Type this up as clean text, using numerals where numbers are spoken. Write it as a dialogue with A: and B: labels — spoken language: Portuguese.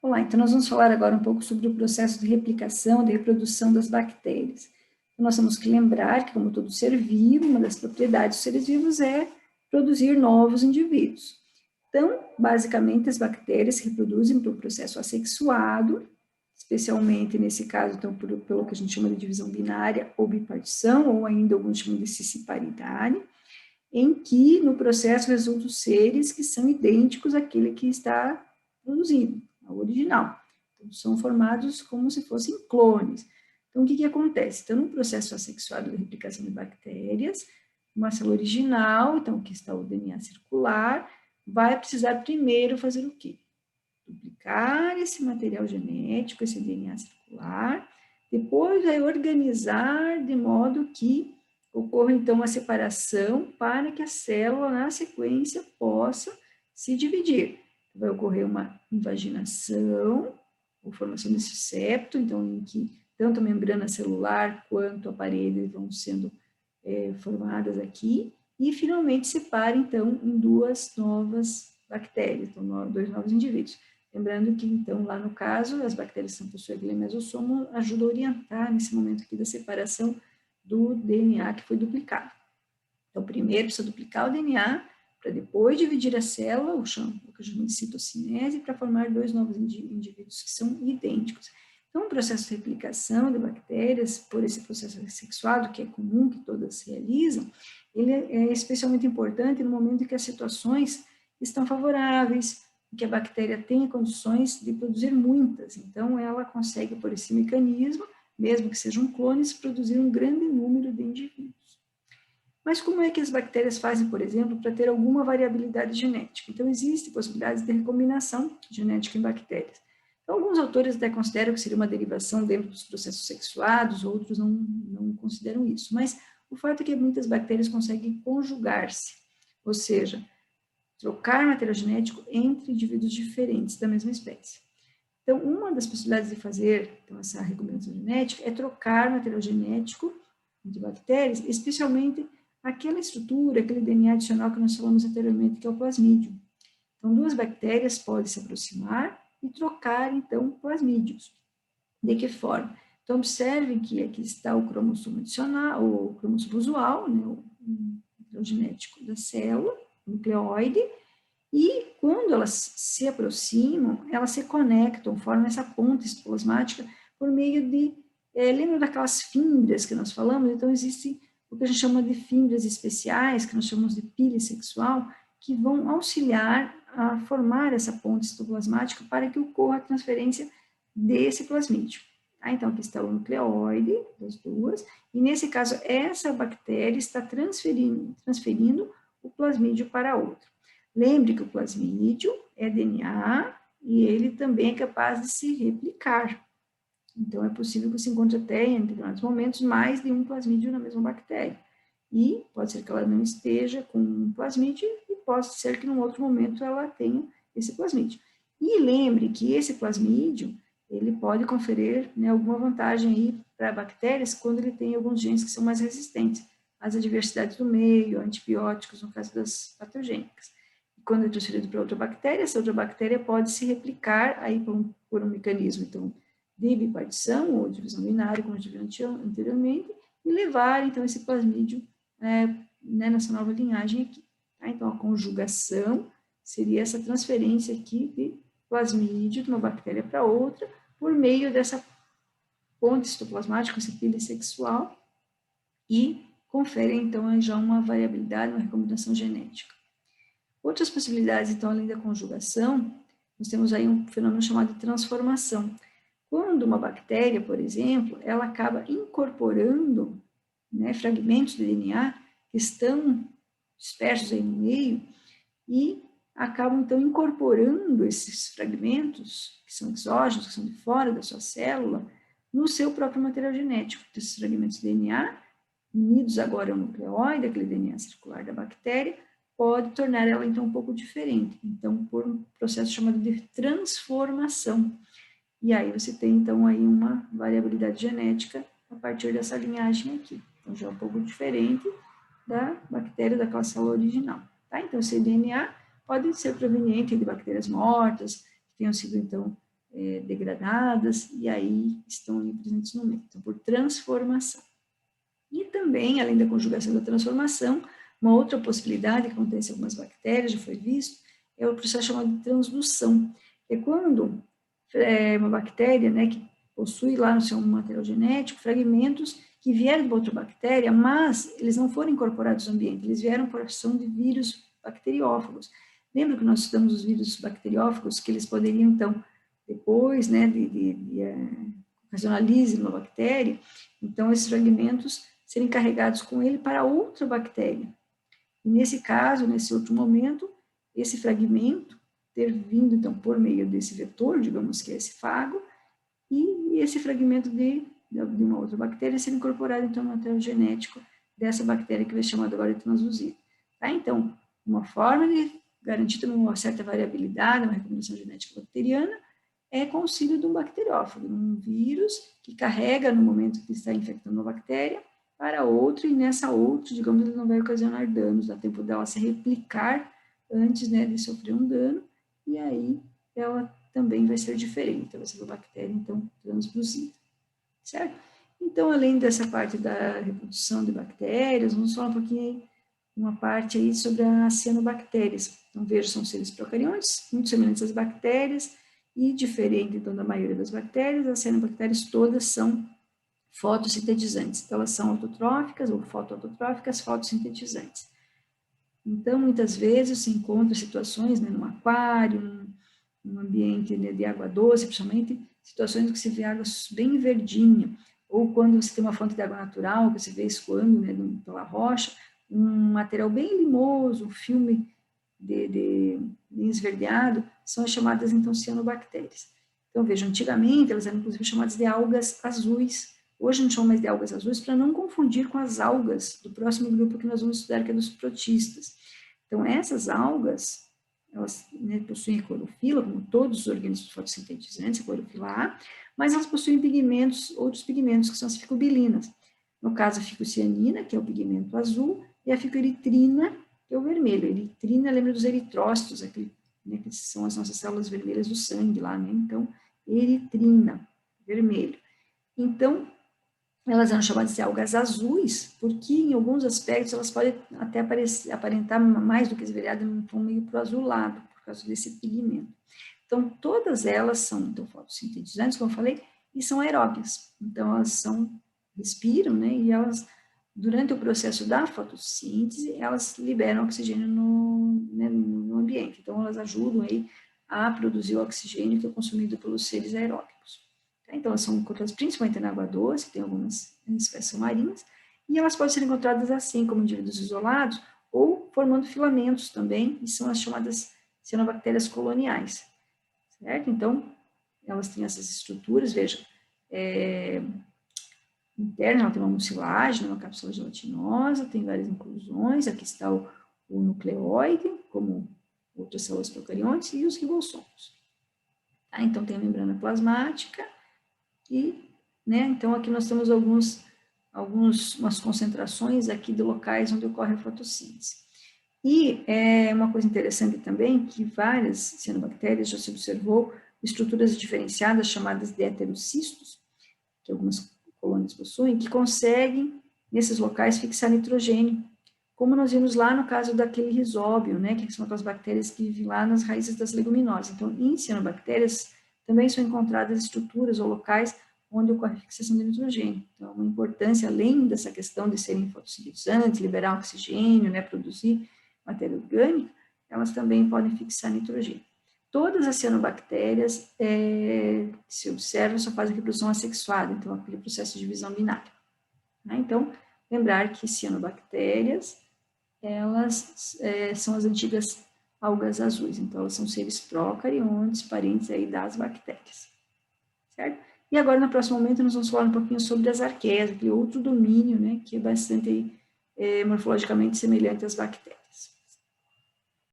A: Olá, então nós vamos falar agora um pouco sobre o processo de replicação, de reprodução das bactérias. Então, nós temos que lembrar que, como todo ser vivo, uma das propriedades dos seres vivos é produzir novos indivíduos. Então, basicamente, as bactérias se reproduzem por um processo assexuado, especialmente nesse caso, então, pelo que a gente chama de divisão binária ou bipartição, ou ainda alguns chamam de cisparidade, em que no processo resultam seres que são idênticos àquele que está produzido, ao original. Então, são formados como se fossem clones. Então, o que acontece? Então, no processo assexuado de replicação de bactérias, uma célula original, então, que está o DNA circular, vai precisar primeiro fazer o quê? Duplicar esse material genético, esse DNA circular, depois vai organizar de modo que ocorra, então, a separação para que a célula, na sequência, possa se dividir. Vai ocorrer uma invaginação, ou formação desse septo, então, em que tanto a membrana celular quanto a parede vão sendo formadas aqui, e finalmente separa, então, em duas novas bactérias, então, dois novos indivíduos. Lembrando que, então, lá no caso, as bactérias que possuem aquele mesossomo ajudam a orientar nesse momento aqui da separação do DNA que foi duplicado. Então, primeiro precisa duplicar o DNA, para depois dividir a célula, o que a gente chama de citocinese, para formar dois novos indivíduos que são idênticos. Então, o processo de replicação de bactérias, por esse processo assexuado, que é comum, que todas realizam, ele é especialmente importante no momento em que as situações estão favoráveis, que a bactéria tenha condições de produzir muitas. Então, ela consegue, por esse mecanismo, mesmo que sejam clones, produzir um grande número de indivíduos. Mas como é que as bactérias fazem, por exemplo, para ter alguma variabilidade genética? Então, existem possibilidades de recombinação genética em bactérias. Então, alguns autores até consideram que seria uma derivação dentro dos processos sexuados, outros não consideram isso. Mas o fato é que muitas bactérias conseguem conjugar-se, ou seja, trocar material genético entre indivíduos diferentes da mesma espécie. Então, uma das possibilidades de fazer então, essa recombinação genética é trocar material genético de bactérias, especialmente aquela estrutura, aquele DNA adicional que nós falamos anteriormente, que é o plasmídio. Então, duas bactérias podem se aproximar e trocar, então, plasmídios. De que forma? Então, observem que aqui está o cromossomo adicional, o cromossomo usual, né, o genético da célula, nucleoide, e quando elas se aproximam, elas se conectam, formam essa ponte citoplasmática por meio de, lembra daquelas fibras que nós falamos? Então, existe o que a gente chama de fibras especiais, que nós chamamos de pile sexual, que vão auxiliar a formar essa ponte citoplasmática para que ocorra a transferência desse plasmídio. Tá? Então, aqui está o nucleoide das duas, e nesse caso, essa bactéria está transferindo o plasmídio para a outra. Lembre que o plasmídio é DNA e ele também é capaz de se replicar. Então, é possível que se encontre até, em determinados momentos, mais de um plasmídio na mesma bactéria. E pode ser que ela não esteja com um plasmídio e pode ser que, num outro momento, ela tenha esse plasmídio. E lembre que esse plasmídio, ele pode conferir, né, alguma vantagem aí para bactérias quando ele tem alguns genes que são mais resistentes às adversidades do meio, antibióticos, no caso das patogênicas. Quando é transferido para outra bactéria, essa outra bactéria pode se replicar aí por um mecanismo, então, de bipartição ou divisão binária, como eu disse anteriormente, e levar, então, esse plasmídio nessa nova linhagem aqui. Tá? Então, a conjugação seria essa transferência aqui de plasmídio de uma bactéria para outra, por meio dessa ponte citoplasmática, esse pile sexual, e confere, então, já uma variabilidade, uma recombinação genética. Outras possibilidades, então, além da conjugação, nós temos aí um fenômeno chamado de transformação. Quando uma bactéria, por exemplo, ela acaba incorporando, né, fragmentos de DNA que estão dispersos aí no meio e acabam, então, incorporando esses fragmentos, que são exógenos, que são de fora da sua célula, no seu próprio material genético. Esses fragmentos de DNA, unidos agora ao nucleóide, aquele DNA circular da bactéria, pode tornar ela, então, um pouco diferente. Então, por um processo chamado de transformação. E aí você tem, então, aí uma variabilidade genética a partir dessa linhagem aqui. Então, já é um pouco diferente da bactéria daquela célula original. Tá? Então, esse DNA pode ser proveniente de bactérias mortas, que tenham sido, então, degradadas, e aí estão ali presentes no meio. Então, por transformação. E também, além da conjugação e da transformação, uma outra possibilidade que acontece em algumas bactérias, já foi visto, é o processo chamado de transdução. É quando uma bactéria, né, que possui lá no seu material genético fragmentos que vieram de outra bactéria, mas eles não foram incorporados no ambiente, eles vieram por ação de vírus bacteriófagos. Lembra que nós estudamos os vírus bacteriófagos, que eles poderiam, então, depois, né, ocasionar lise numa bactéria, então esses fragmentos serem carregados com ele para outra bactéria. E nesse caso, nesse outro momento, esse fragmento ter vindo, então, por meio desse vetor, digamos que é esse fago, e esse fragmento de uma outra bactéria ser incorporado, então, no material genético dessa bactéria que vai ser chamada agora de transduzida. Tá? Então, uma forma de garantir uma certa variabilidade, uma recombinação genética bacteriana, é com o auxílio de um bacteriófago, de um vírus que carrega no momento que está infectando uma bactéria para outra, e nessa outra, digamos, ele não vai ocasionar danos, dá tempo dela se replicar antes, né, de sofrer um dano, e aí ela também vai ser diferente, vai ser uma bactéria, então, transduzida, certo? Então, além dessa parte da reprodução de bactérias, vamos falar um pouquinho aí, uma parte aí sobre as cianobactérias. Então, veja, são seres procariontes, muito semelhantes às bactérias, e diferente, então, da maioria das bactérias, as cianobactérias todas são fotossintetizantes. Então, elas são autotróficas ou fotoautotróficas, fotossintetizantes. Então, muitas vezes se encontra situações, né, num aquário, num ambiente, né, de água doce, principalmente situações que se vê água bem verdinha, ou quando você tem uma fonte de água natural, que você vê escoando, né, pela rocha, um material bem limoso, um filme de esverdeado, são as chamadas, então, cianobactérias. Então, veja, antigamente elas eram, inclusive, chamadas de algas azuis. Hoje não chamam mais de algas azuis, para não confundir com as algas do próximo grupo que nós vamos estudar, que é dos protistas. Então, essas algas, elas, né, possuem clorofila, como todos os organismos fotossintetizantes, a clorofila A, mas elas possuem pigmentos, outros pigmentos, que são as ficobilinas. No caso, a ficocianina, que é o pigmento azul, e a ficoeritrina, que é o vermelho. A eritrina lembra dos eritrócitos, aquele, né, que são as nossas células vermelhas do sangue lá, né? Então, eritrina, vermelho. Então, elas eram chamadas de algas azuis, porque em alguns aspectos elas podem até aparentar mais do que esverdeadas, num tom meio para o azulado, por causa desse pigmento. Então, todas elas são, então, fotossintetizantes, como eu falei, e são aeróbias. Então, elas respiram, né, e elas, durante o processo da fotossíntese, elas liberam oxigênio no ambiente. Então, elas ajudam aí a produzir o oxigênio que é consumido pelos seres aeróbicos. Então, elas são encontradas principalmente na água doce, tem algumas espécies marinhas, e elas podem ser encontradas assim, como indivíduos isolados, ou formando filamentos também, e são as chamadas cianobactérias coloniais, certo? Então, elas têm essas estruturas, veja, interna, ela tem uma mucilagem, uma cápsula gelatinosa, tem várias inclusões, aqui está o nucleóide, como outras células procariontes, e os ribossomos. Tá? Então, tem a membrana plasmática, e, né, então aqui nós temos umas concentrações aqui de locais onde ocorre a fotossíntese. E uma coisa interessante também, que várias cianobactérias já se observou estruturas diferenciadas chamadas de heterocistos, que algumas colônias possuem, que conseguem, nesses locais, fixar nitrogênio, como nós vimos lá no caso daquele risóbio, né, que são aquelas bactérias que vivem lá nas raízes das leguminosas. Então, em cianobactérias, também são encontradas estruturas ou locais onde ocorre a fixação de nitrogênio. Então, uma importância, além dessa questão de serem fotossintetizantes, liberar oxigênio, né, produzir matéria orgânica, elas também podem fixar nitrogênio. Todas as cianobactérias que se observa só fazem reprodução assexuada, então aquele processo de divisão binária. Né? Então, lembrar que cianobactérias, elas são as antigas algas azuis, então elas são seres procariontes, parentes aí das bactérias, certo? E agora, no próximo momento, nós vamos falar um pouquinho sobre as arqueias, aquele outro domínio, né, que é bastante morfologicamente semelhante às bactérias.